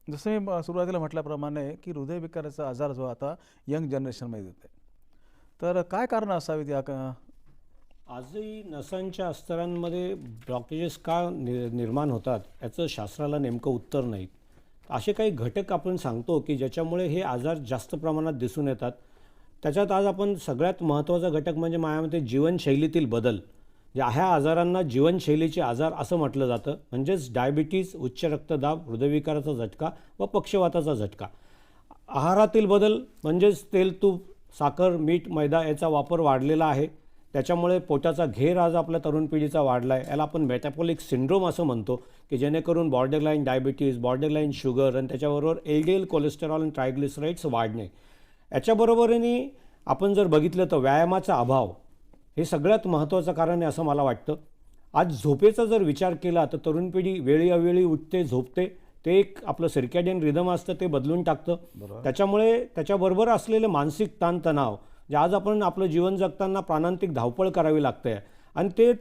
जसं मी सुरुवातीला म्हटल्याप्रमाणे की हृदयविकाराचा आजार जो आता यंग जनरेशनमध्ये येत आहे. तर काय कारणं असावीत या आजही नसांच्या अस्तरांमध्ये ब्लॉकेजेस का निर्माण होतात याचं शास्त्राला नेमकं उत्तर नाही. असे काही घटक आपण सांगतो की ज्याच्यामुळे हे आजार जास्त प्रमाणात दिसून येतात. त्याच्यात आज आपण सगळ्यात महत्त्वाचा घटक म्हणजे माझ्या मते जीवनशैलीतील बदल. ह्या आजारांना जीवनशैलीचे आजार असं म्हटलं जातं. म्हणजेच डायबिटीज, उच्च रक्तदाब, हृदयविकाराचा झटका व पक्षवाताचा झटका. आहारातील बदल म्हणजेच तेल, तूप, साखर, मीठ, मैदा याचा वापर वाढलेला आहे. त्याच्यामुळे पोटाचा घेर आज आपल्या तरुण पिढीचा वाढला आहे. याला आपण मेटाबॉलिक सिंड्रोम असं म्हणतो की जेणेकरून बॉर्डरलाईन डायबिटीज, बॉर्डरलाईन शुगर आणि त्याच्याबरोबर LDL कोलेस्टेरॉल आणि ट्रायग्लिसराईड्स वाढणे. याच्याबरोबरीने आपण जर बघितलं तर व्यायामाचा अभाव हे सगळ्यात महत्त्वाचं कारण आहे असं मला वाटतं. आज झोपेचा जर विचार केला तर तरुण पिढी वेळी अवेळी उठते, झोपते. ते एक आपलं सर्कॅडियन रिदम असतं ते बदलून टाकतं. त्याच्यामुळे त्याच्याबरोबर असलेलं मानसिक ताणतणाव जे आज आपण आपलं जीवन जगताना प्राणांतिक धावपळ करावी लागते आणि ते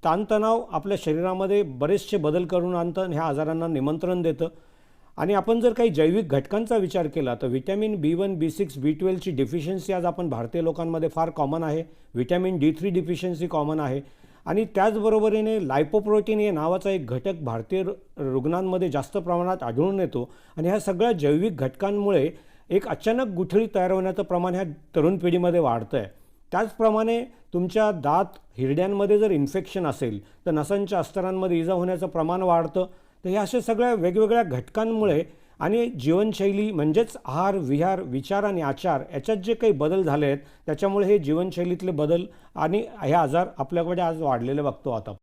ताणतणाव आपल्या शरीरामध्ये बरेचसे बदल करून आणतं, ह्या आजारांना निमंत्रण देतं. आणि आपण जर काही जैविक घटकांचा विचार केला तर व्हिटॅमिन B1, B6, B12ची डिफिशियन्सी आज आपण भारतीय लोकांमध्ये फार कॉमन आहे. व्हिटॅमिन D3 डिफिशियन्सी कॉमन आहे. आणि त्याचबरोबरीने लायपोप्रोटीन हे नावाचा एक घटक भारतीय रुग्णांमध्ये जास्त प्रमाणात आढळून येतो. आणि ह्या सगळ्या जैविक घटकांमुळे एक अचानक गुठळी तयार होण्याचं प्रमाण ह्या तरुण पिढीमध्ये वाढतं आहे. त्याचप्रमाणे तुमच्या दात, हिरड्यांमध्ये जर इन्फेक्शन असेल तर नसांच्या अस्तरांमध्ये इजा होण्याचं प्रमाण वाढतं. तर ह्या अशा सगळ्या वेगवेगळ्या घटकांमुळे आणि जीवनशैली म्हणजेच आहार, विहार, विचार आणि आचार याच्यात जे काही बदल झाले आहेत त्याच्यामुळे हे जीवनशैलीतले बदल आणि हे आजार आपल्याकडे आज वाढलेले बघतो आता.